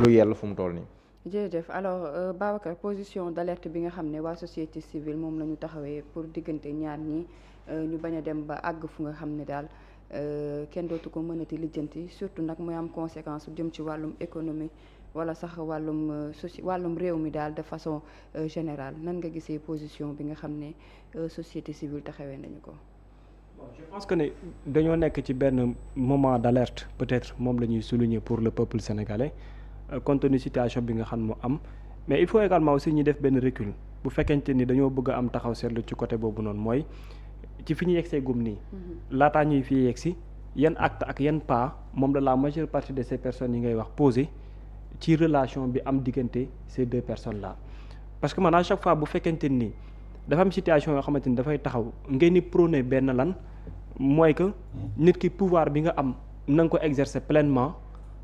lu yell fu mu toll nii. jërëjëf alors Babacar, position d'alerte bi nga xam ne waa société civile moom la ñu taxawee pour diggante ñaar ñi ñu bañ a dem ba àgg fu nga xam ne daal kenn dootu ko mënati lijjanti, surtout nag muy am conséquence jëm ci wàllum économie wala sax wàllum réew mi daal de façon générale. Nan nga gisee position bi nga xam ne société civile taxawee nañu ko. Bon, je pense que ne dañoo nekk ci benn moment d'alerte, peut-être moom la ñuy souligner pour le peuple sénégalais compte tenu situation bi nga xam moo am, mais il faut également aussi ñu def benn recul bu fekkente ni dañoo bëgg a am taxaw seetlu ci côté boobu noonu mooy ci fi ñu yegsee gum nii. laataa ñuy fi yegsi yan acte ak yan pas moom la majeure partie de ces personnes yi ngay wax posé ci relation bi am diggante ces deux personnes là. Parce que man à chaque fois bu fekkente ni dafa am situation yoo xamante ni dafay taxaw ngeen ni prôné benn lan mooy que nit ki pouvoir bi nga am na nga ko exercer pleinement,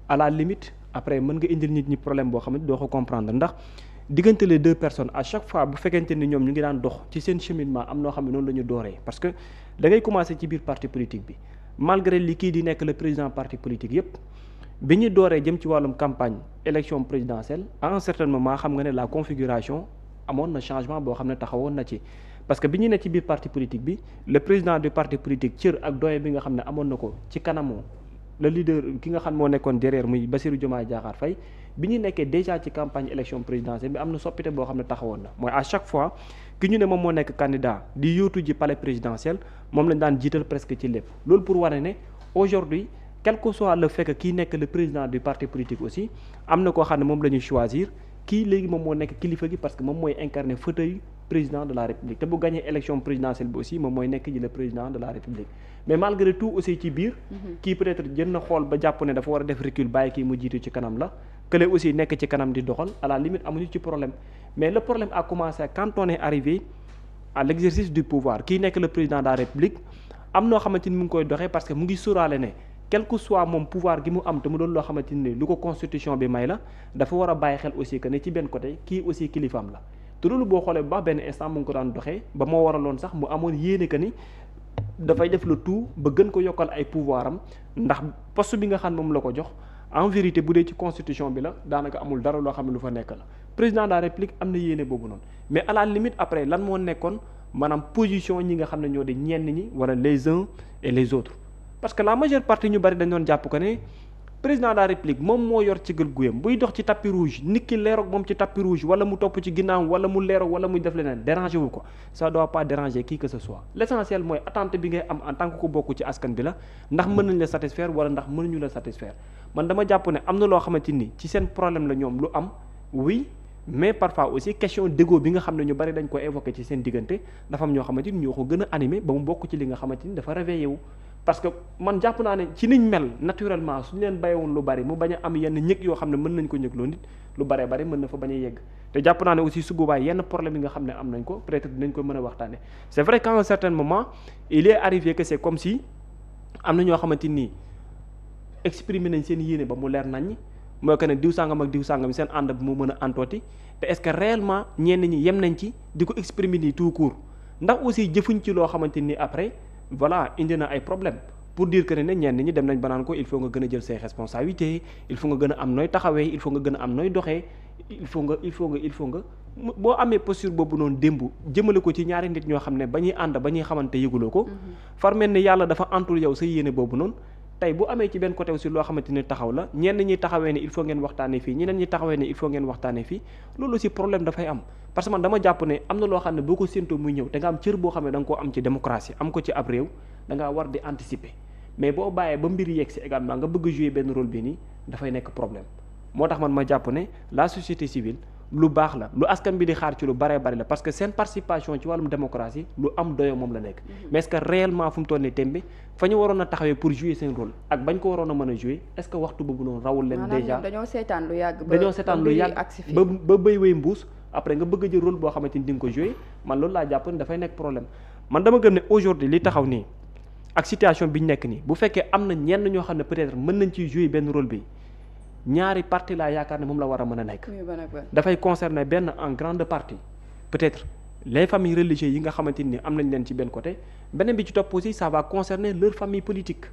à la limite après mën nga indil nit ñi problème boo xam ne doo ko comprendre ndax diggante les deux personnes à chaque fois bu fekkente ni ñoom ñu ngi daan dox ci seen cheminement am noo xam ne noonu la ñu dooree. Parce que da ngay commencer ci biir parti politique bi malgré li kii di nekk le président parti politique yépp bi ñu dooree jëm ci wàllum campagne élection présidentielle à un certain moment xam nga ne la configuration amoon na changement boo xam ne taxawoon na ci. Parce que bi ñu ne ci biir parti politique bi le président du parti politique cër ak doye bi nga xam ne amoon na ko ci kanamu le leader ki nga xam moo nekkoon derrière muy Bassirou Diomaye Diakhar Faye bi ñu nekkee déjà ci campagne élection présidentielle bi am na soppite boo xam ne taxawoon na mooy à chaque fois ki ñu ne moom moo nekk candidat di yóotu ji palais présidentiel moom lañ daan jiital presque ci lépp. Loolu pour wane ne aujourd'hui quel que soit le fait que kii nekk le président du parti politique aussi am na koo xam ne moom la ñuy choisir kii léegi moom moo nekk kilifa gi parce que moom mooy incarner fauteuil président de la république te bu gagné élection présidentielle bi aussi moom mooy nekk ji le président de la république. Mais malgré tout aussi ci biir kii peut-être jën na xool ba jàpp ne dafa war a def recul bàyyi kii mu jiitu ci kanam la kële aussi nekk ci kanam di doxal à la limite amuñu ci problème. Mais le problème a commencé quand on est arrivé à l'exercice du pouvoir kii nekk le président de la république am noo xamante ni mu ngi koy doxee parce que mu ngi sóoraale ne quel que soit moom pouvoir gi mu am te mu doon loo xamante ni lu ko constitution bi may la dafa war a bàyyi xel aussi que ne ci benn côté kii aussi kilifaam la. te loolu boo xoolee bu baax benn instant mu ngi ko daan doxee ba moo waraloon sax mu amoon yéene que ni dafay def le tout ba gën ko yokkal ay pouvoir am ndax poste bi nga xam moom la ko jox en vérité bu dee ci constitution bi la daanaka amul dara loo xam ne lu fa nekk la. Président de la république am na yéene boobu noonu mais à la limite après lan moo nekkoon maanaam position ñi nga xam ne ñoo di ñenn ñi wala les uns et les autres parce que la majeure partie ñu bari dañ doon jàpp que ne. Président de la république moom moo yor ci gël guyam buy dox ci tapis rouge nit ki leeroog moom ci tapis rouge wala mu topp ci ginnaaw wala mu leeroog wala muy def leneen déranger wu ko ça doit pas déranger qui que ce soit l'essentiel mooy attente bi ngay am en tant que ku bokk ci askan bi la ndax mën nañ la satisfaire wala ndax mënuñu la satisfaire man dama jàpp ne am na loo xamante ni ci seen problème la ñoom lu am oui mais parfois aussi question d'ego bi nga xam ne ñu bari dañ ko évoquer ci seen diggante dafa am ñoo xamante ni ñoo ko gën a animé ba mu bokk ci li nga xamante ni dafa réveillé wu parce que man jàpp naa ne ci niñ mel naturellement suñu leen bàyyiwoon lu bari mu bañ a am yenn ñëg yoo xam ne mën nañ ko ñëgloo nit lu baree bari mën na fa bañ a yegg te jàpp naa ne aussi su boobaa yenn problème yi nga xam ne am nañ ko peut-être dinañ ko mën a waxtaane c'est vrai qu'à un certain moment il est arrivé que c'est comme si am na ñoo xamante nii exprimer nañ seen yéene ba mu leer nañ mooy que ne diw sàngam ak diw sàngam seen ànd bi mu mën a antooti te est-ce que réellement ñenn ñi yem nañ ci di ko exprimer nii tout court ndax aussi jëfuñ ci loo xamante ni après voilà indi na ay problème pour dire que ne ñenn ñi dem nañ ba naan ko il faut nga gën a jël ses responsabilités il faut nga gën a am nooy taxawee il faut nga gën a am nooy doxee il faut nga boo amee posture boobu noonu démb jëmale ko ci ñaari nit ñoo xam ne ba ñuy ànd ba ñuy xamante yëguloo ko far mel ne yàlla dafa antul yow sa yéene boobu noonu tey bu amee ci benn côté aussi loo xamante ni taxaw la ñenn ñi taxawee ne il faut ngeen waxtaanee fii ñeneen ñi taxawee ne il faut ngeen waxtaanee fii loolu aussi problème dafay am parce que man dama jàpp ne am na loo xam ne boo ko séentoo muy ñëw te nga am cër boo xam ne da nga koo am ci démocratie am ko ci ab réew da ngaa war di anticiper mais boo bàyyee ba mbir yegg si également nga bëgg jouer benn rôle bi nii dafay nekk problème moo tax man ma jàpp ne la société civile lu baax la lu askan bi di xaar ci lu baree bari la parce que seen participation ci wàllum démocratie lu am doyo moom la nekk mais est-ce que réellement fu mu toll nii tembe fa ñu waroon a taxawee pour jouer seen rôle ak bañ ko waroon a mën a jouer est-ce que waxtu boobu noonu rawul leen déjà dañoo seetaan lu yàgg ba béy wéy mbuus après nga bëgg a jël rôle boo xamante ni di nga ko jouer man loolu laa jàpp ne dafay nekk problème man dama gëm ne aujourd'hui li taxaw nii ak situation bi ñu nekk nii bu fekkee am na ñenn ñoo xam ne peut-être mën nañ ciy jouer benn rôle bi ñaari parti laa yaakaar ne moom la war a mën a nekk dafay concerner benn en grande partie peut-être les familles religieuses yi nga xamante ni am nañ leen ci benn côté beneen bi ci topp aussi ça va concerner leur famille politique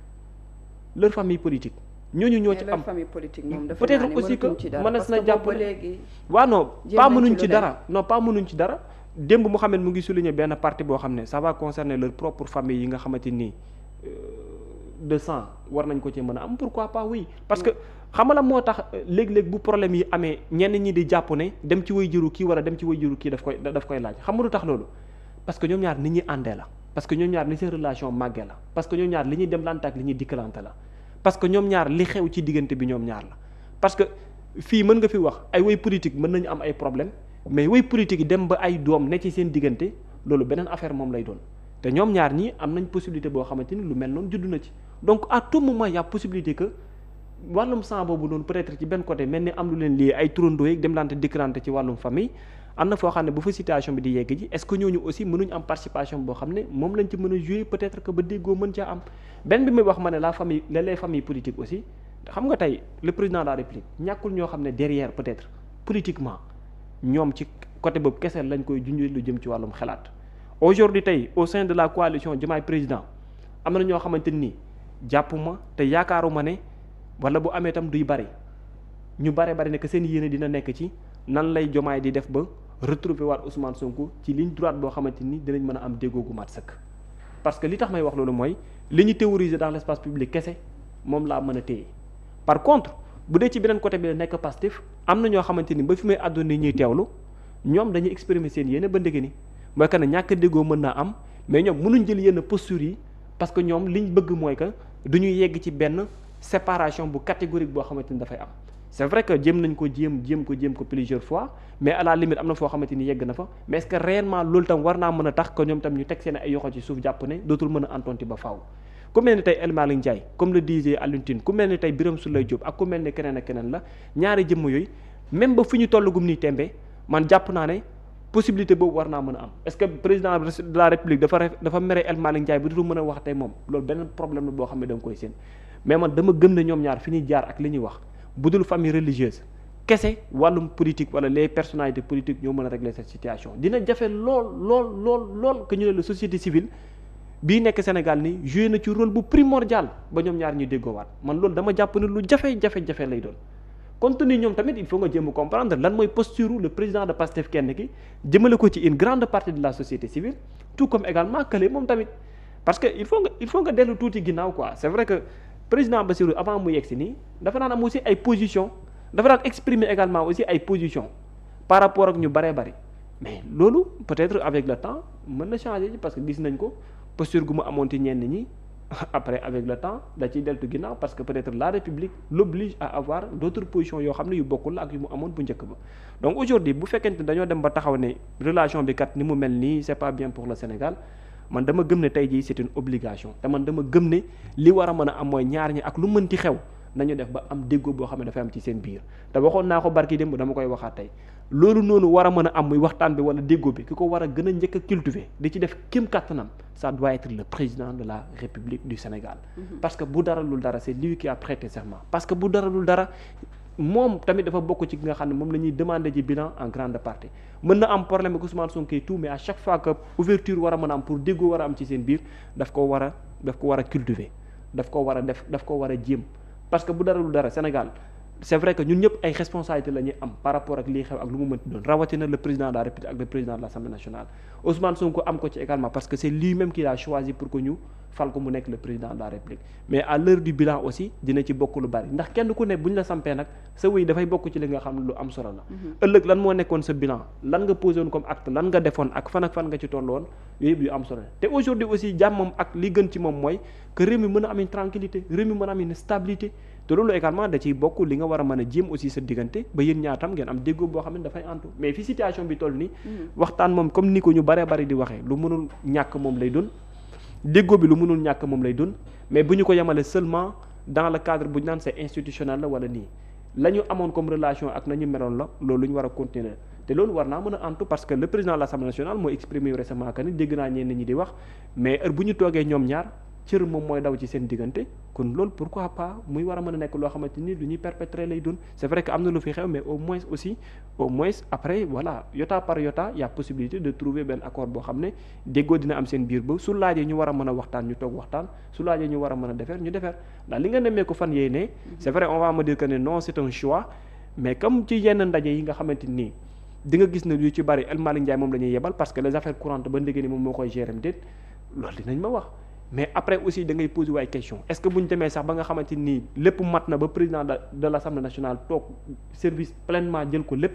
ñooñu ñoo ci am famille politique moom dafa peut-être aussi que mënees na jàpp ne waaw non pas mënuñ ci dara non pas mënuñ ci dara démb Mouhamed mu ngi souligner benn parti boo xam ne ça va concerner leur propre famille yi nga xamante nii de sang war nañ ko ci mën a am pourquoi pas oui parce que xam nga la moo tax léeg-léeg bu problème yi amee ñenn ñi di jàpp ne dem ci way juru kii wala dem ci way juru kii daf koy laaj xam nga lu tax loolu parce que ñoom ñaar nit ñi àndee la parce que ñoom ñaar ni seen relation màggee la parce que ñoom ñaar li ñuy dem lante ak li ñuy dikkalante la parce que ñoom ñaar li xew ci diggante bi ñoom ñaar la parce que fii mën nga fi wax ay way politique mën nañu am ay problème mais way politique yi dem ba ay doom ne ci seen diggante loolu beneen affaire moom lay doon te ñoom ñaar ñii am nañ possibilité boo xamante ni lu mel noonu judd na ci donc à tout moment y a possibilité que wàllum sang boobu noonu peut-être ci benn côté mel ni am lu leen lii ay turandoo yeeg dem lante dikkalante ci wàllum famille am na foo xam ne bu fa situation bi di yegg ji est-ce que ñooñu aussi mënuñ am participation boo xam ne moom lañ ci mën a jouer peut-être que ba déggoo mën caa am benn bi muy wax ma ne la famille les familles politiques aussi xam nga tey le président de la République ñàkkul ñoo xam ne derrière peut-être politiquement ñoom ci côté boobu kese lañ koy junjee lu jëm ci wàllum xalaat aujourd'hui tey au sein de la coalition Diomaye président am na ñoo xamante ni jàpp ma te yaakaaruma ne wala bu amee tam duy bari ñu bari ne que seen yéene dina nekk ci nan lay Diomaye di def ba retrouver waat Ousmane Sonko ci ligne droite boo xamante ni dinañ mën a am déggoo gu mat sëkk parce que li tax may wax loolu mooy li ñu théoriser dans l'espace public kese moom laa mën a téye par contre bu dee ci beneen côté bi la nekk Pastef am na ñoo xamante ni ba fi may àdduna ni ñuy teewlu ñoom dañuy exprimer seen yéene ba ndege ni mooy que ne ñàkk déggoo mën naa am mais ñoom mënuñ jël yenn postures yi parce que ñoom liñ bëgg mooy que du ñu yegg ci benn séparation bu catégorique boo xamante ni dafay am c'est vrai que jéem ko plusieurs fois mais à la limite am na foo xamante ni yegg na fa mais est-ce que réellement loolu tam war naa mën a tax que ñoom tam ñu teg seen ay yoxo ci suuf jàpp ne dootul mën a entonti ba faaw ku mel ni tey El Malick Ndiaye comme le disait Alioune Tine ku mel ni tey Birame Souleye Diop ak ku mel ni keneen ak keneen la ñaari jëmm yooyu même ba fi ñu tollagum nii tembe man jàpp naa ne possibilité boobu war naa mën a am est-ce que président de la République dafa mere El Malick Ndiaye ba dootul mën a wax tey moom loolu beneen problème la boo xam ne da nga koy seen mais man dama gëm ne ñoom ñaar fi ñuy jaar ak li ñuy wax bu dul famille religieuse kese wàllum politique wala les personnalités politiques ñoo mën a régler cette situation dina jafe lool que ñu ne la société civile bii nekk Sénégal ni joué na ci rôle bu primordial ba ñoom ñaar ñu déggoowaat man loolu dama jàpp ne lu jafe lay doon compte tenu ñoom tamit il faut nga jéem a comprendre lan mooy posture le président de Pastef kenn ki jëmale ko ci une grande partie de la société civile tout comme également que moom tamit parce que il faut nga dellu tuuti ginnaaw quoi c'est vrai que président Bassirou avant mu yegg si nii dafa daan am aussi ay position dafa daan exprimer également aussi ay position par rapport ak ñu bëree bëri mais loolu peut-être avec le temps mën na changer parce que gis nañ ko posture gu mu amoon ci ñenn ñi après avec le temps da ciy deltu ginnaaw parce que peut-être la République l'oblige à avoir d'autres positions yoo xam ne yu bokkul ak yu mu amoon bu njëkk ba donc aujourd'hui bu fekkente dañoo dem ba taxaw ne relation bi kat ni mu mel nii c'est pas bien pour le Sénégal man dama gëm ne tey jii c'est une obligation te man dama gëm ne li war a mën a am mooy ñaar ñi ak lu mënti xew nañu def ba am déggoo boo xam ne dafay am ci seen biir te waxoon naa ko barki démb dama koy waxaat tey loolu noonu war a mën a am muy waxtaan bi wala déggoo bi ki ko war a gën a njëkk a cultiver di ci def kéem kàttanam ça doit être le président de la République du Sénégal parce que bu dara lul dara c'est lui qui a prêté serment parce que bu dara lul dara moom tamit dafa bokk ci ki nga xam ne moom la ñuy demander ji bilan en grande partie mën na am problème ak Ousmane Sonko et tout mais à chaque fois que ouverture war a mën a am pour déggoo war a am ci seen biir daf ko war a cultiver daf ko war a jéem parce que bu dara lu dara Sénégal c'est vrai que ñun ñëpp ay responsabilités la ñuy am par rapport ak lii xew ak lu mu mënti doon rawatina le président de la République ak le président de l'Assemblée nationale Ousmane Sonko am ko ci également parce que c'est lui-même qui a choisi pour que ñu fal ko mu nekk le président de la République mais à l'heure du bilan aussi dina ci bokk lu bari ndax kenn ku ne bu ñu la sampee nag sa wéy dafay bokk ci li nga xam ne lu am solo la ëllëg lan moo nekkoon sa bilan lan nga posé woon comme acte lan nga defoon ak fan nga ci tolloon yooyu yëpp yu am solo te aujourd'hui aussi jàmmam ak li gën ci moom mooy que réew mi mën a am une tranquillité réew mi mën a am une stabilité te loolu également da ciy bokk li nga war a mën a jéem aussi sa diggante ba yéen ñaatam ngeen am déggoo boo xam ne dafay antu mais fi situation bi toll nii waxtaan moom comme ni ko ñu baree bari di waxee lu mënul ñàkk moom lay doon déggoo bi lu mënul ñàkk moom lay doon mais bu ñu ko yemale seulement dans le cadre bu ñu naan c'est institutionnel la wala nii la ñu amoon comme relation ak nañu meloon la loolu lu ñu war a continuer te loolu war naa mën a antu parce que le président de l'Assemblée nationale moo exprimé récemment que ni dégg naa ñenn ñi di wax mais heure bu ñu toogee ñoom ñaar cër moom mooy daw ci seen diggante kon loolu pourquoi pas muy war a mën a nekk loo xamante ni lu ñuy perpétrer lay doon c'est vrai que am na lu fi xew mais au moins après voilà iota par iota y a possibilité de trouver benn accord boo xam ne déggoo dina am seen biir ba su laajee ñu war a mën a waxtaan ñu toog waxtaan su laajee ñu war a mën a defar ñu defar ndax li nga nemmee ko fan yee ne c'est vrai on va me dire que ne non c'est un choix mais comme ci yenn ndaje yi nga xamante nii di nga gis ne yu ci bari El Malick Ndiaye moom la ñuy yebal parce que les affaires courantes ba ndégé ni moom moo koy gérer déet loolu dinañ ma wax mais après aussi da ngay poser waay question est-ce que bu ñu demee sax ba nga xamante nii lépp mat na ba président de l'Assemblée nationale toog service pleinement jël ko lépp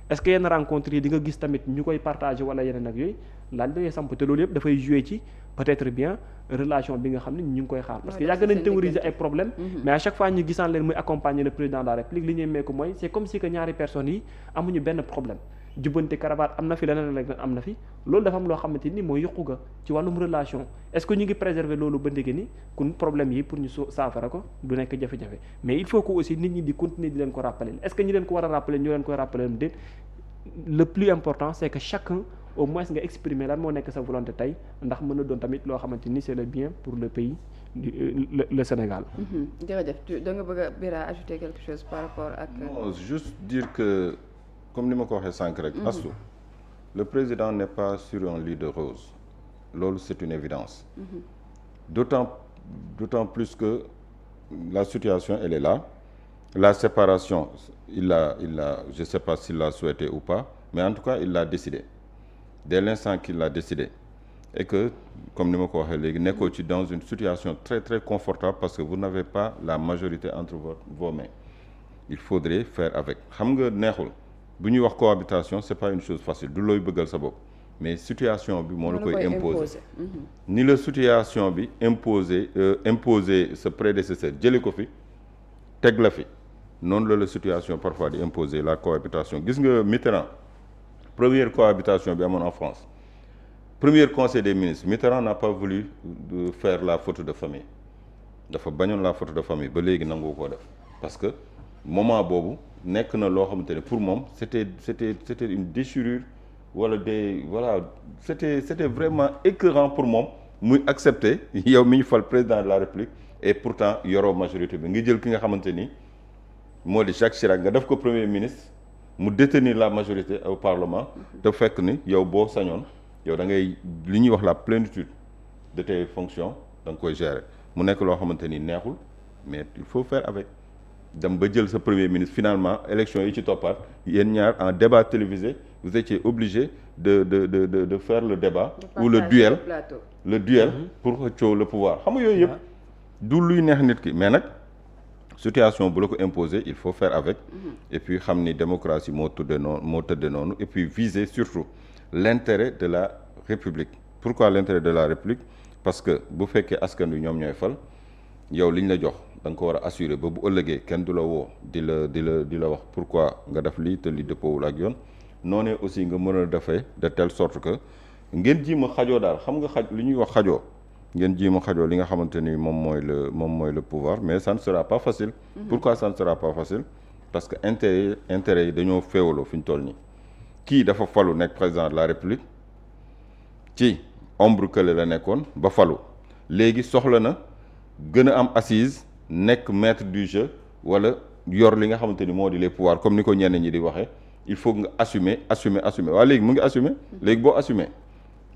est-ce que yenn rencontre yi di nga gis tamit ñu koy partager wala yeneen ak yooyu laaj da ngay samp te loolu yëpp dafay jouer ci peut-être bien relation bi nga xam ne ñu ngi koy xaar parce que yàgg nañ théoriser ay problèmes mais à chaque fois ñu gisaan leen muy accompagner le président de la République li ñuy meeku mooy c'est comme si que ñaari personnes yi amuñu benn problème jubbante cravate am na fi leneen rek am na fi loolu dafa am loo xamante ni mooy yokku ga ci wàllum relation est-ce que ñu ngi préserver loolu ba ndege ni kun problème yi pour ñu saafara ko du nekk jafe-jafe mais il faut que aussi nit ñi di continuer di leen ko rappeler est-ce que ñi leen ko war a rappeler ñu leen koy rappeler déet le plus important c'est que chacun au moins nga exprimer lan moo nekk sa volonté tey ndax mën na doon tamit loo xamante ni c'est le bien pour le pays le Sénégal. jërëjëf da nga bëgg a Bira ajouter quelque chose par rapport ak. non juste dire que comme ni ma ko waxee sànq rek. Astou le président n'est pas sur un lit de rose loolu c'est une évidence. D'autant plus que la situation elle est là. La séparation il l'a je sais pas s'il l'a souhaité ou pas mais en tout cas il l'a décidé dès l'instant qu'il l'a décidé et que comme ni ma ko waxee léegi nekkoo ci dans une situation très très confortable parce que vous n'avez pas la majorité entre vos mains il faudrait faire avec xam nga neexul bu ñuy wax cohabitation c'est pas une chose facile du looy bëggal sa bopp mais situation bi moo la koy imposer ni la situation bi imposer sa prédécesseur jële ko fi teg la fi noonu la situation parfois di imposer la cohabitation gis nga Mitterrand première cohabitation bi amoon en France premier conseil des ministres Mitterrand n'a pas voulu faire la photo de famille dafa bañoon la photo de famille ba léegi nangu koo def parce que moment boobu nekk na loo xamante ne pour moom c'était une déchirure wala c'était vraiment écœurant pour moom muy accepter yow mi ñu fal président de la République et pourtant yoroo majorité bi ngi jël ki nga xamante ni moo di Jacques Chirac nga def ko premier ministre mu détenir la majorité au Parlement te fekk ni yow boo sañoon yow da ngay li ñuy wax la plénitude de tes fonctions da nga koy gérer mu nekk loo xamante ni neexul mais il faut faire avec dem ba jël sa premier ministre finalement élection yi ci toppaat yéen ñaar en débat télévisé vous étiez obligé de faire le débat ou le duel pour coow le pouvoir xam nga yooyu yëpp du luy neex nit ki mais nag situation bu la ko imposer il faut faire avec et puis xam ni démocratie moo tëddee noonu et puis viser surtout l'intérêt de la République pourquoi l'intérêt de la République parce que bu fekkee askan wi ñoom ñooy fal yow liñ la jox da nga ko war a assurer ba bu ëllëgee kenn du la woo di la wax pourquoi nga def lii te li dëppoowul ak yoon noonee aussi nga mën a defee de telle sorte que ngeen ji ma xajoo daal xam nga li ñuy wax xajoo ngeen ji ma xajoo li nga xamante ni moom mooy le pouvoir mais ça ne sera pas facile. Pourquoi ça ne sera pas facile parce que intérêt yi dañoo féewaloo fi ñu toll nii kii dafa falu nekk président de la République ci ombre kële la nekkoon ba falu léegi soxla na gën a am assise nekk maître du jeu wala yor li nga xamante ni moo di les pouvoirs comme ni ko ñenn ñi di waxee il faut nga assumer waaye léegi mu ngi assumer léegi boo assumer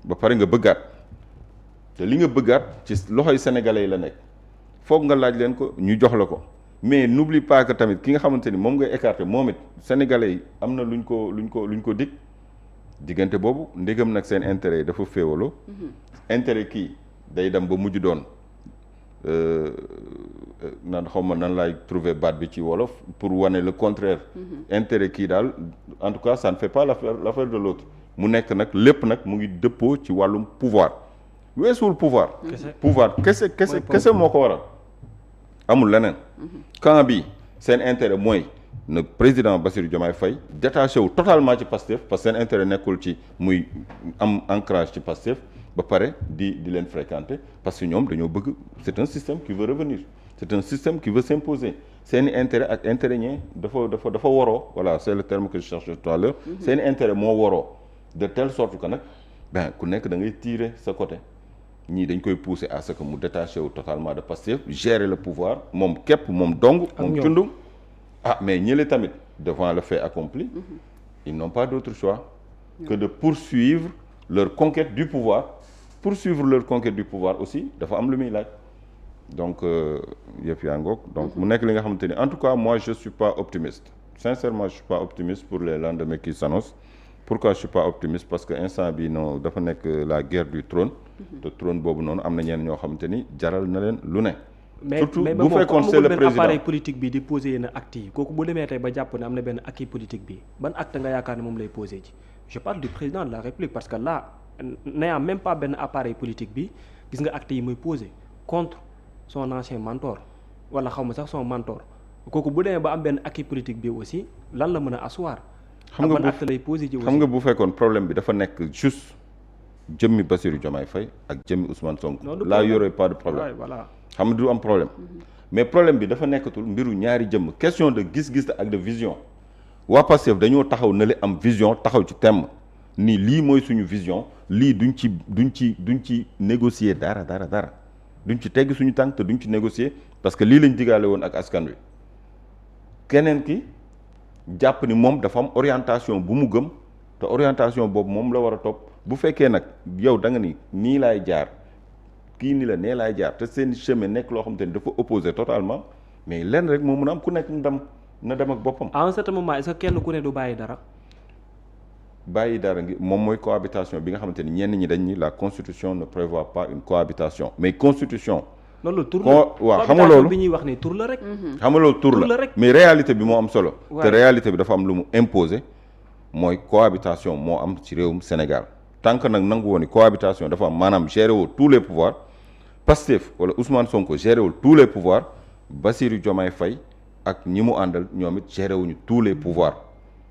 ba pare nga bëggaat te li nga bëggaat ci loxoy sénégalais yi la nekk foog nga laaj leen ko ñu jox la ko mais n'oublie pas que tamit ki nga xamante ni moom ngay écarter moom it sénégalais yi am na luñ ko dig diggante boobu ndégam nag seen intérêt yi dafa féewaloo intérêt kii day dem ba mujj doon nan laay trouver baat bi ci wolof pour wane le contraire intérêt kii daal en tout cas ça ne fait pas l'affaire de l'autre mu nekk nag lépp nag mu ngi dëppoo ci wàllum pouvoir weesuwul pouvoir kese moo ko waral amul leneen camp bi seen intérêt mooy na président Bassirou Diomaye Faye détaché wu totalement ci Pastef parce que seen intérêt nekkul ci muy am ancrage ci Pastef ba pare di leen fréquenter parce que ñoom dañoo bëgg c'est un système qui veut revenir c'est un système qui veut s'imposer seeni intérêt ak intérêt ñee dafa waroo voilà c'est le terme que je cherchais tout à l'heure seeni intérêt moo waroo de telle sorte que nag ku nekk da ngay tirer sa côté ñii dañ koy pousser à ce que mu détaché wu totalement de Pastef gérer le pouvoir moom képp moom dong moom cundum mais ñële tamit devant le fait accompli ils n'ont pas d'autre choix que de poursuivre leur conquête du pouvoir aussi dafa am lu muy laaj donc yëpp yaa ngoog donc mu nekk li nga xamante ni en tout cas moi je suis pas optimiste sincèrement je suis pas optimiste pour les lendemains qui s'annoncent. Pourquoi je suis pas optimiste parce que instant bi non dafa nekk la guerre du trône te trône boobu noonu am na ñenn ñoo xamante ni jaral na leen lu ne. surtout bu fekkoon c'est le président appareil politique bi di poser yenn actes yi kooku bu demee tey ba jàpp ne am na benn acquis politique bi ban acte nga yaakaar ne moom lay poser ji je parle du président de la République parce que là n'ayant même pas benn appareil politique bi gis nga actes yi muy poser contre son ancien mentor wala xaw ma sax son mentor kooku bu demee ba am benn acquis politique bi aussi lan la mën a asseoir. xam nga bu fekkoon problème bi dafa nekk juste jëmmi Bassirou Diomaye Faye ak jëmmi Ousmane Sonko. là y aurait pas de problème. voilà xam nga du am problème. mais problème bi dafa nekkatul mbiru ñaari jëmm question de gis-gis ak de vision. waa Pastef dañoo taxaw na le am vision taxaw ci thème ni lii mooy suñu vision lii duñ ci négocier dara duñ ci tegg suñu tànk te duñ ci négocier parce que lii lañ digaale woon ak askan wi keneen ki. jàpp ni moom dafa am orientation bu mu gëm te orientation boobu moom la war a topp bu fekkee nag yow da nga ni nii laay jaar kii ni la nee laay jaar te seen chemin nekk loo xamante ni dafa opposé totalement mais lenn rek moo mën a am ku nekk na dem ak boppam. à un certain moment est-ce que kenn ku ne du bàyyi dara. bàyyi dara ngi moom mooy cohabitation bi nga xamante ni ñenn ñi dañ ni la constitution ne prévoit pas une cohabitation mais constitution. loolu tur la waaw xam nga loolu bi ñuy wax ni tur la rek. xam nga loolu tur la mais réalité bi moo am solo. te réalité bi dafa am lu mu imposer mooy cohabitation moo am ci réewum Sénégal tant que nag nangu woon ni cohabitation dafa am maanaam gérer wul tous les pouvoirs Pastef wala Ousmane Sonko gérer wul tous les pouvoirs Bassirou Diomaye Faye ak ñi mu àndal ñoom it gérer wuñu tous les pouvoirs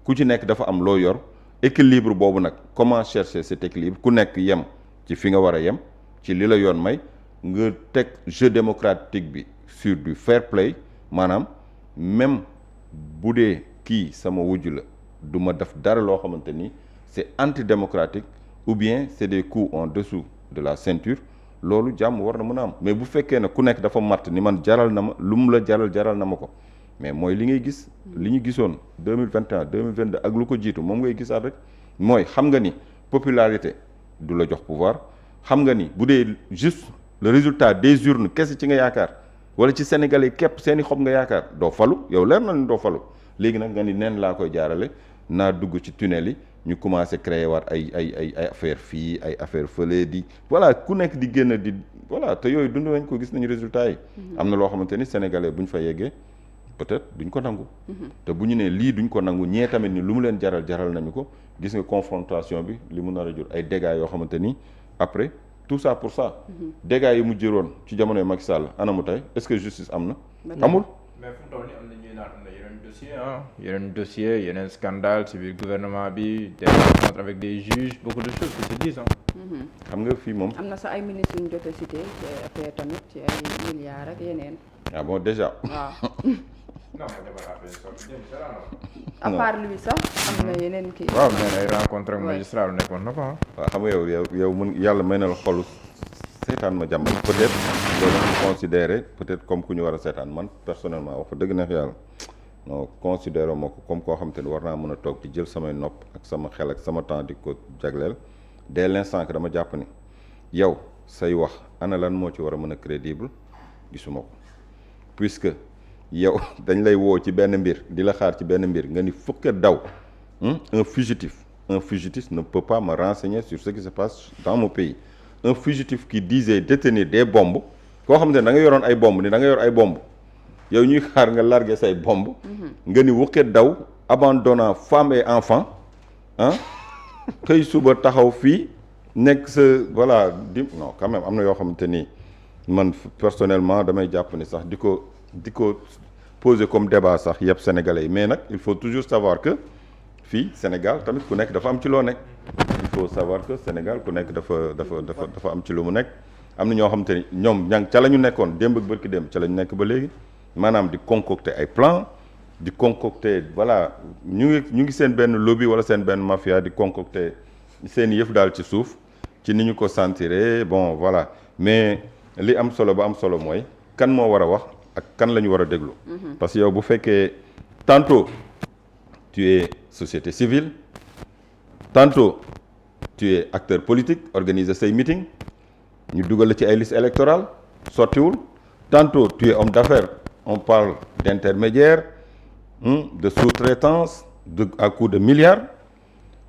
ku ci nekk dafa am loo yor équilibre boobu nag comment chercher cet équilibre ku nekk yem ci fi nga war a yem ci li la yoon may. nga teg jeu démocratique bi sur du fair play maanaam même bu dee kii sama wujj la du ma def dara loo xamante ni c'est antidémocratique ou bien c'est des coups en dessous de la ceinture loolu jàmm war na mën a am mais bu fekkee ne ku nekk dafa matt ni man jaral na ma lu mu la jaral na ma ko mais mooy li ngay gis li ñu gisoon 2021 2022 ak lu ko jiitu moom ngay gisaat rek mooy xam nga ni popularité du la jox pouvoir xam nga ni bu dee juste le résultat des urnes kese ci nga yaakaar wala ci sénégalais képp seeni xob nga yaakaar doo falu yow leer na ni doo falu léegi nag nga ni neen laa koy jaarale naa dugg ci tunnel yi ñu commencé créer waat ay affaire fii ay affaire fële di voilà ku nekk di génn di voilà te yooyu dund nañ ko gis nañu résultat yi am na loo xamante ni sénégalais bu ñu fa yeggee peut-être duñ ko nangu te bu ñu nee lii duñ ko nangu ñee tamit ni lu mu leen jaral nañu ko gis nga confrontation bi li mu nar a jur ay dégâts yoo xamante ni après tout ça pour ça. dégâts yi mu jëroon ci jamonoy Macky Sall anamu tey est-ce que justice am na. amul. mais fu mu toll nii am na ñuy naan am na yeneen dossier yeneen scandale ci biir gouvernement bi des rencontres avec des juges beaucoup de choses qui se disent xam nga fii moom. am na sax ay ministres yu ñu jot a cité ci affaire tamit ci ay milliards ak yeneen. ah bon déjà. waaw. non à part lui sax am na yeneen kii. waaw mais ay rencontre ak magistrat nekkoon na ko waaw xam nga yow mën yàlla may na la xolu seetaan ma jàmm peut-être loolu ñu considéré peut-être comme ku ñu war a seetaan man personnellement wax fa dëgg neex yàlla non considéré ma ko comme koo xam te ne war naa mën a toog di jël samay nopp ak sama xel ak sama temps di ko jagleel dès l'instant que dama jàpp ni yow say wax ana lan moo ci war a mën a crédible gisuma ko puisque yow dañ lay woo ci benn mbir di la xaar ci benn mbir nga ni fukk daw un fugitif ne peut pas me renseigner sur ce qui se passe dans mon pays un fugitif qui disait détenir des bombes koo xam ne da nga yoroon ay bomb ni da nga yor ay bomb yow ñuy xaar nga larguer say bomb nga ni wuqet daw abandonnant femmes et enfants xëy suba taxaw fii nekk sa voilà di non quand même am na yoo xamante ni man personnellement damay jàpp ni sax di ko poser comme débat sax yëpp sénégalais yi mais nag il faut toujours savoir que fii Sénégal tamit ku nekk dafa am ci loo nekk il faut savoir que Sénégal ku nekk dafa am ci lu mu nekk am na ñoo xamante ni ñoom ña ca la ñu nekkoon démb ak bërki démb ca la ñu nekk ba léegi maanaam di concocter ay plan di concocter voilà ñu ngi seen benn lobby wala seen benn mafia di concocter seen yëf daal ci suuf ci ni ñu ko sentiré bon voilà mais li am solo ba am solo mooy kan moo war a wax ak kan la ñu war a déglu. parce que yow bu fekkee tantôt tu es société civile tantôt tu es acteur politique organiser say meeting ñu dugal la ci ay liste électorale sottiwul tantôt tu es homme d'affaires on parle d'intermédiaire de sous-traitance à coût de milliards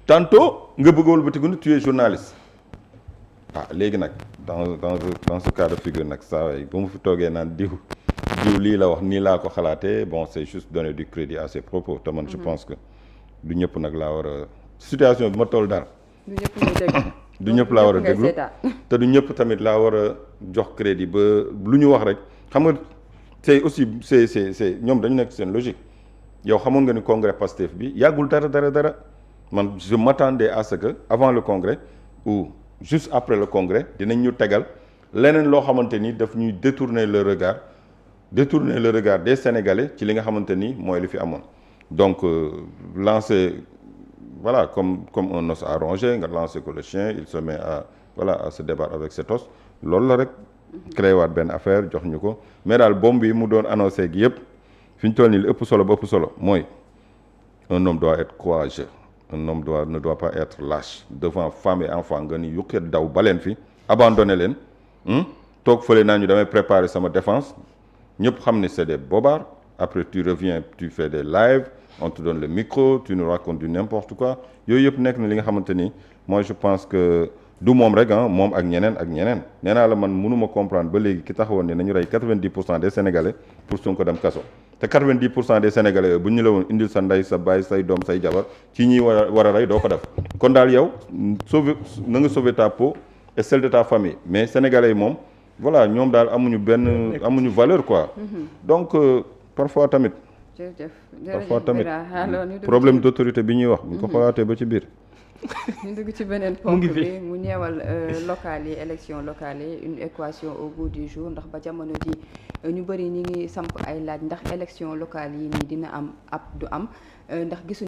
tantôt nga bëggoon ba tegu tu es journaliste léegi nag dans ce cas de figure nag saa waay ba mu fi toogee naan diw lii la wax nii laa ko xalaatee bon c'est juste donner du crédit à ses propos te man je pense que du ñëpp nag laa war a situation bi ma toll daal. du ñëpp laa war a déglu te du ñëpp tamit laa war a jox crédit ba lu ñu wax rek xam nga c'est aussi c'est ñoom dañu nekk seen logique yow xamoon nga ni congrès Pastef bi yàggul dara man je m'attendais à ce que avant le congrès ou juste après le congrès dinañ ñu tegal leneen loo xamante ni daf ñuy détourner le regard des Sénégalais ci li nga xamante ni mooy li fi amoon donc lancer voilà comme un os à ronger nga lancer ko le chien il se met à se débattre avec cet os loolu la rek créé waat benn affaire jox ñu ko mais daal bombe yi mu doon annoncé gi yëpp fi ñu toll nii li ëpp solo mooy un homme doit être courageux un homme ne doit pas être lâche devant femme et enfant nga ni yuqet daw baleen fi abandonné leen toog fële naa ñu damay préparer sama défense ñëpp xam ne c'est des bobards après tu reviens tu fais des lives on te donne le micro tu nous racontes du n'importe quoi yooyu yëpp nekk na li nga xamante ni moi je pense que du moom rek moom ak ñeneen nee naa la man mënuma comprendre ba léegi ki taxawoon ne nañu rey 90% des Sénégalais pour Sonko dem kaso te 90% des Sénégalais yooyu bu ñu la woon indil sa ndey sa baay say doom say jabar ci ñi war a rey doo ko def kon daal yow nga sauver ta peau et celle de ta famille mais Sénégalais yi moom voilà ñoom daal amuñu valeur quoi donc parfois tamit problème d'autorité bi ñuy wax bu ñu ko xoolaatee ba ci biir ñu dugg ci beneen ponk bi mu ñeewal locales yi élection locales yi une équation au goût du jour ndax ba jamono ji ñu bëri ñi ngi samp ay laaj ndax élection locales yi nii dina am ab du am ndax gisuñu